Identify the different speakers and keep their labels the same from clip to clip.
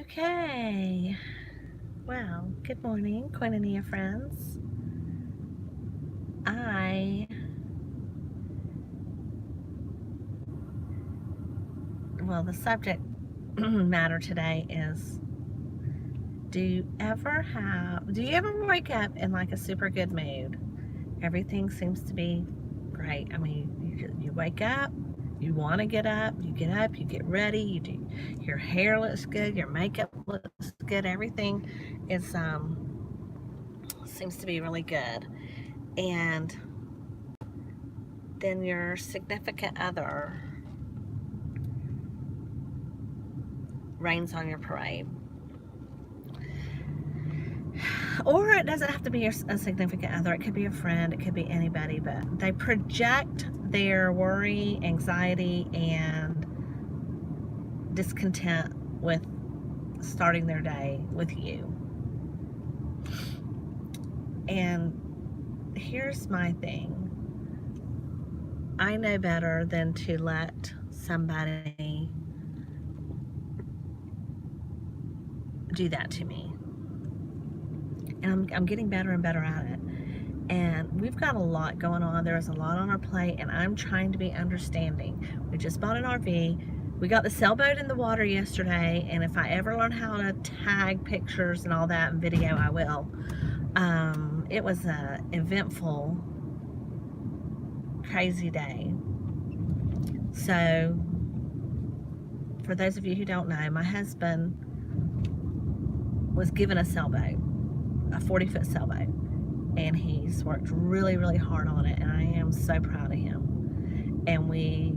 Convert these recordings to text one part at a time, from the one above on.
Speaker 1: Okay, well, good morning, Koinonia friends. The subject matter today is, do you ever wake up in like a super good mood? Everything seems to be great. I mean, you wake up, you want to get up, you get ready, your hair looks good, your makeup looks good, everything is, seems to be really good. And then your significant other rains on your parade. Or it doesn't have to be a significant other. It could be a friend. It could be anybody. But they project their worry, anxiety, and discontent with starting their day with you. And here's my thing. I know better than to let somebody do that to me. And I'm getting better and better at it. And we've got a lot going on. There's a lot on our plate, and I'm trying to be understanding. We just bought an RV. We got the sailboat in the water yesterday, and if I ever learn how to tag pictures and all that in video, I will. It was a eventful, crazy day. So, for those of you who don't know, my husband was given a sailboat, a 40-foot sailboat, and he's worked really, really hard on it, and I am so proud of him. And we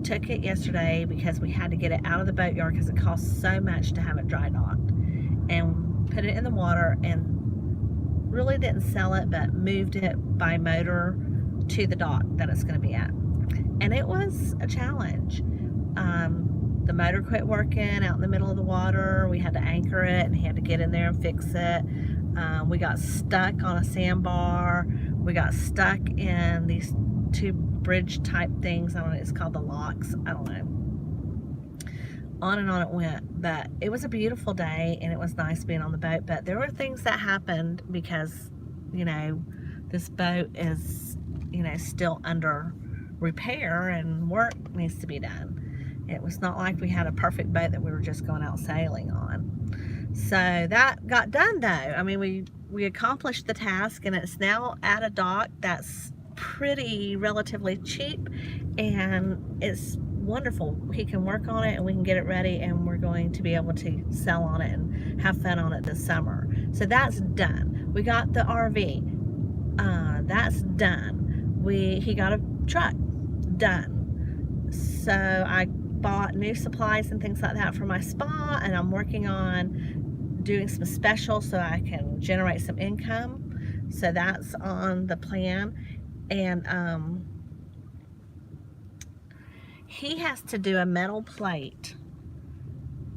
Speaker 1: took it yesterday because we had to get it out of the boatyard because it costs so much to have it dry docked, and put it in the water, and really didn't sell it, but moved it by motor to the dock that it's going to be at. And it was a challenge. The motor quit working out in the middle of the water. We had to anchor it, and he had to get in there and fix it. We got stuck on a sandbar. We got stuck in these two bridge type things. I don't know, it's called the locks. I don't know. On and on it went. But it was a beautiful day, and it was nice being on the boat. But there were things that happened because, this boat is, still under repair, and work needs to be done. It was not like we had a perfect boat that we were just going out sailing on. So that got done though. I mean, we accomplished the task, and it's now at a dock that's pretty relatively cheap, and it's wonderful. He can work on it, and we can get it ready, and we're going to be able to sell on it and have fun on it this summer. So that's done. We got the RV. That's done. He got a truck. Done. So I bought new supplies and things like that for my spa, and I'm working on doing some specials so I can generate some income. So that's on the plan. And he has to do a metal plate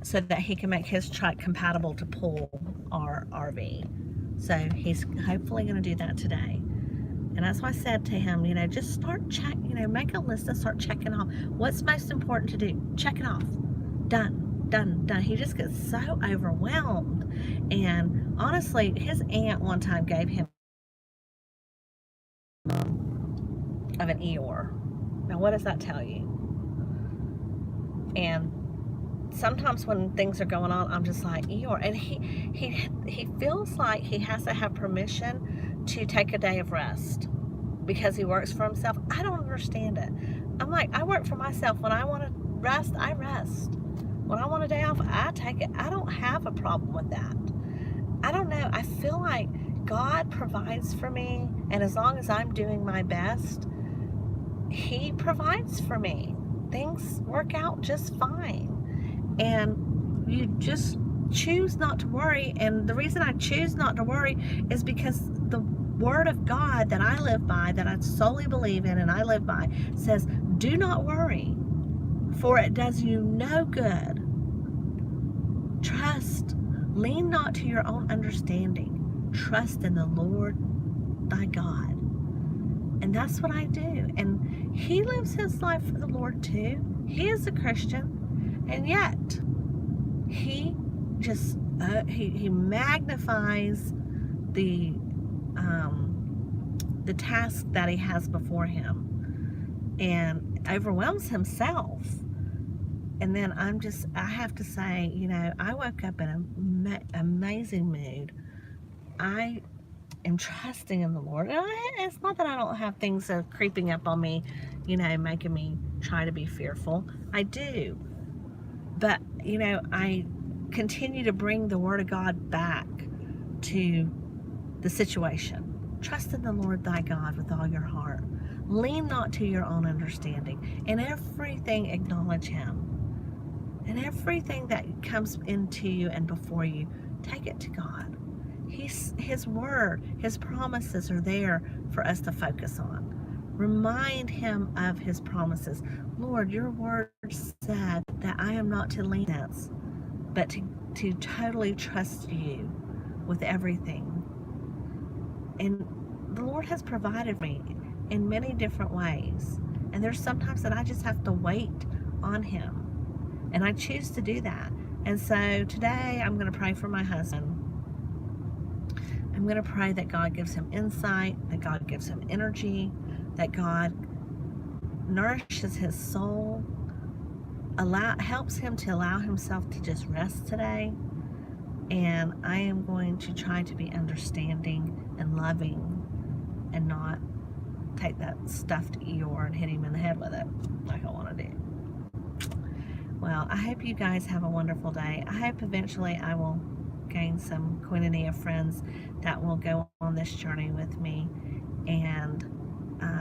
Speaker 1: so that he can make his truck compatible to pull our RV. So he's hopefully going to do that today. And that's why I said to him, just start make a list and start checking off. What's most important to do? Check it off. Done, done, done. He just gets so overwhelmed. And honestly, his aunt one time gave him of an Eyor. Now, what does that tell you? And sometimes when things are going on, I'm just like, Eyor. And he feels like he has to have permission to take a day of rest because he works for himself. I don't understand it. I'm like, I work for myself. When I want to rest, I rest. When I want a day off, I take it. I don't have a problem with that. I don't know. I feel like God provides for me, and as long as I'm doing my best, He provides for me. Things work out just fine. And you just choose not to worry. And the reason I choose not to worry is because the Word of God that I live by, that I solely believe in and I live by, says, do not worry, for it does you no good. Trust. Lean not to your own understanding. Trust in the Lord thy God. And that's what I do. And he lives his life for the Lord too. He is a Christian. And yet, he he magnifies the task that he has before him and overwhelms himself. And then I have to say, I woke up in an amazing mood. I am trusting in the Lord. And it's not that I don't have things that are creeping up on me, making me try to be fearful. I do. But, I continue to bring the Word of God back to the situation. Trust in the Lord thy God with all your heart. Lean not to your own understanding. In everything acknowledge him. And everything that comes into you and before you, take it to God. His word, his promises are there for us to focus on. Remind him of his promises. Lord, your word said that I am not to lean on this, but to totally trust you with everything. And the Lord has provided me in many different ways. And there's sometimes that I just have to wait on him. And I choose to do that. And so today I'm going to pray for my husband. I'm going to pray that God gives him insight, that God gives him energy, that God nourishes his soul, helps him to allow himself to just rest today. And I am going to try to be understanding and loving and not take that stuffed Eyor and hit him in the head with it like I want to do. Well, I hope you guys have a wonderful day. I hope eventually I will gain some koinonia friends that will go on this journey with me. And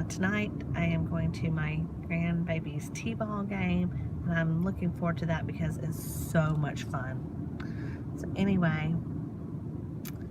Speaker 1: tonight I am going to my grandbaby's t-ball game, and I'm looking forward to that because it's so much fun. So anyway,